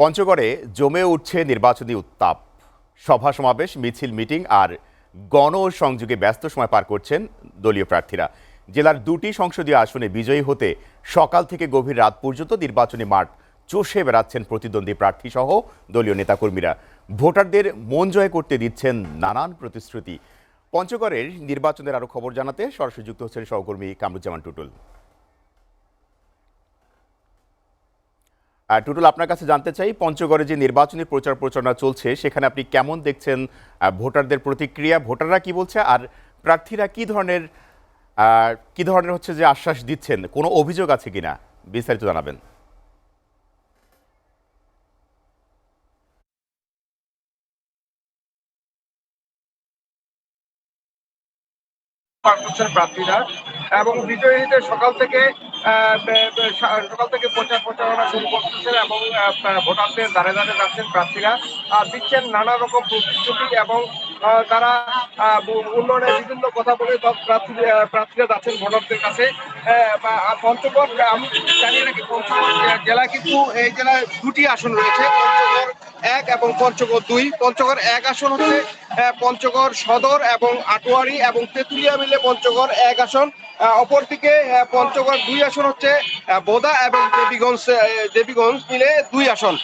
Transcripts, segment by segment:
পঞ্চগড়ে জমে উঠছে নির্বাচনী উত্তাপ। সভা সমাবেশ, মিছিল, মিটিং আর গণসংযোগে ব্যস্ত সময় পার করছেন দলীয় প্রার্থীরা। জেলার দুটি সংসদীয় আসনে বিজয়ী হতে সকাল থেকে গভীর রাত পর্যন্ত নির্বাচনী মাঠ চষে বেড়াচ্ছেন প্রতিদ্বন্দ্বী প্রার্থী সহ দলীয় নেতাকর্মীরা। ভোটারদের মন জয় করতে দিচ্ছেন নানান প্রতিশ্রুতি। পঞ্চগড়ের নির্বাচনের আরও খবর জানাতে সরাসরি যুক্ত হচ্ছেন সহকর্মী কামরুজ্জামান টুটুল। টুটুল, আপনার কাছে জানতে চাই, পঞ্চগড়ে যে নির্বাচনী প্রচার প্রচারণা চলছে সেখানে আপনি কেমন দেখছেন ভোটারদের প্রতিক্রিয়া? ভোটাররা কি বলছে আর প্রার্থীরা কি ধরনের হচ্ছে যে আশ্বাস দিচ্ছেন? কোনো অভিযোগ আছে কিনা বিস্তারিত জানাবেন। পার করছেন প্রার্থীরা এবং বিজয়ীদের সকাল থেকে প্রচার প্রচারণা শুরু করতেছেন এবং ভোটারদের দ্বারে দ্বারে যাচ্ছেন প্রার্থীরা আর দিচ্ছেন নানা রকম প্রতিশ্রুতি এবং তারা উন্নয়নের বিভিন্ন কথা বলে প্রার্থীরা যাচ্ছেন ভোটারদের কাছে। পঞ্চগড়, আমি জানিয়ে রাখি, পঞ্চগড় জেলা কিন্তু এই জেলায় দুটি আসন রয়েছে, পঞ্চগড় এক এবং পঞ্চগড় দুই। পঞ্চগড় এক আসন হচ্ছে পঞ্চগড় সদর এবং আটোয়ারি এবং তেঁতুলিয়া মিলে পঞ্চগড় এক আসন। অপরদিকে পঞ্চগড় দুই আসন হচ্ছে বোদা এবং দেবীগঞ্জ মিলে দুই আসন।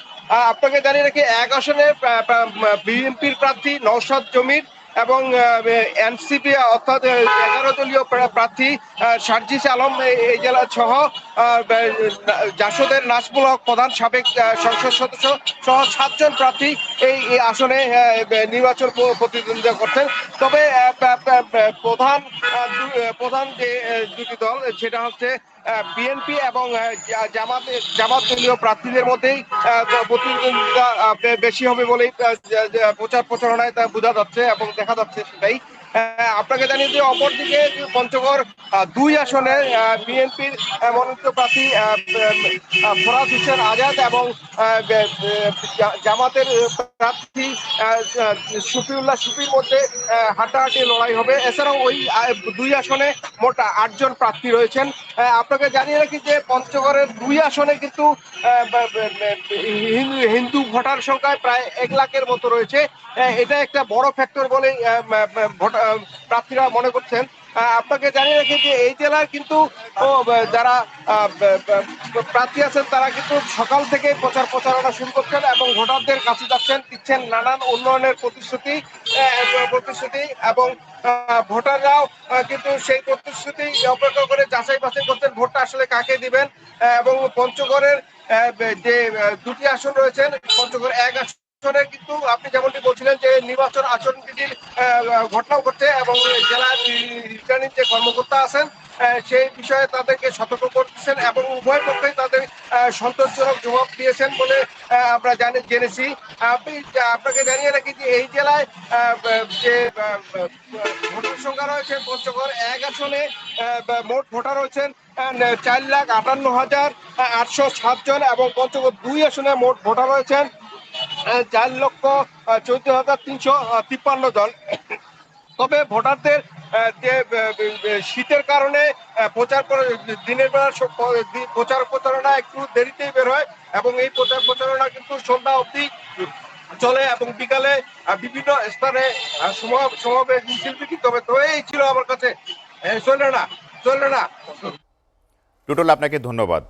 আপনাকে জানিয়ে রাখি, এক আসনে বিএনপির প্রার্থী নওশাদ জমির এবং এনসিপি অর্থাৎ 11 দলীয় প্রার্থী সার্জিস আলম এই জেলা সহ জাসদের নাজমুল হক প্রধান সাবেক সংসদ সদস্য সহ 7 জন প্রার্থী এই আসনে নির্বাচন প্রতিদ্বন্দ্বিতা করছেন। তবে প্রধান যে দুটি দল, সেটা হচ্ছে বিএনপি এবং জামাত দলীয় প্রার্থীদের মধ্যেই প্রতিদ্বন্দ্বিতা বেশি হবে বলেই প্রচার প্রচারণায় তা বোঝা যাচ্ছে এবং দেখা যাচ্ছে সেটাই। আপনাকে জানিয়ে যে অপরদিকে পঞ্চগড় দুই আসনে বিএনপির মনোনীত প্রার্থী ফরাদ হোসেন আজাদ এবং জামাতের প্রার্থী শফিউল্লাহ সুফির মধ্যে হাড্ডাহাড্ডি লড়াই হবে। এছাড়াও ওই দুই আসনে মোট 8 জন প্রার্থী রয়েছেন। আপনাকে জানিয়ে রাখি যে পঞ্চগড়ের দুই আসনে কিন্তু হিন্দু ভোটার সংখ্যায় প্রায় 1 লাখের মতো রয়েছে। এটা একটা বড় ফ্যাক্টর বলে প্রার্থীরা মনে করছেন। আপনাকে জানিয়ে রাখি যে এই জেলার কিন্তু যারা প্রার্থী আছেন তারা কিন্তু সকাল থেকে প্রচার প্রচারণা শুরু করছেন এবং ভোটারদের কাছে যাচ্ছেন, দিচ্ছেন নানান উন্নয়নের প্রতিশ্রুতি এবং ভোটাররাও কিন্তু সেই প্রতিশ্রুতি অপেক্ষা করে যাচাই বাছাই করছেন ভোটটা আসলে কাকে দিবেন। এবং পঞ্চগড়ের যে দুটি আসন রয়েছেন, পঞ্চগড় এক আসনে কিন্তু আপনি যেমনটি বলছিলেন যে নির্বাচন আচরণবিধির ঘটনাও ঘটছে এবং জেলার রিটার্নিং যে কর্মকর্তা আছেন সেই বিষয়ে তাদেরকে সতর্ক করতেছেন এবং উভয় পক্ষই তাদের সন্তোষজনক জবাব দিয়েছেন বলে আমরা জেনেছি। আপনাকে জানিয়ে রাখি যে এই জেলায় যে ভোটার সংখ্যা রয়েছে, পঞ্চগড় এক আসনে মোট ভোটার রয়েছেন 4,58,807 জন এবং পঞ্চগড় দুই আসনে মোট ভোটার রয়েছেন 4,14,353 জন। তবে ভোটারদের যে শীতের কারণে দিনের বেলা প্রচার প্রচারণা একটু দেরিতেই বের হয় এবং এই প্রচার প্রচারণা কিন্তু সন্ধ্যা অবধি চলে এবং বিকালে বিভিন্ন স্থানে সমাবেশ মিছিল মিটিং। তবে তো এই ছিল আমার কাছে। চলবে না। টুটুল, আপনাকে ধন্যবাদ।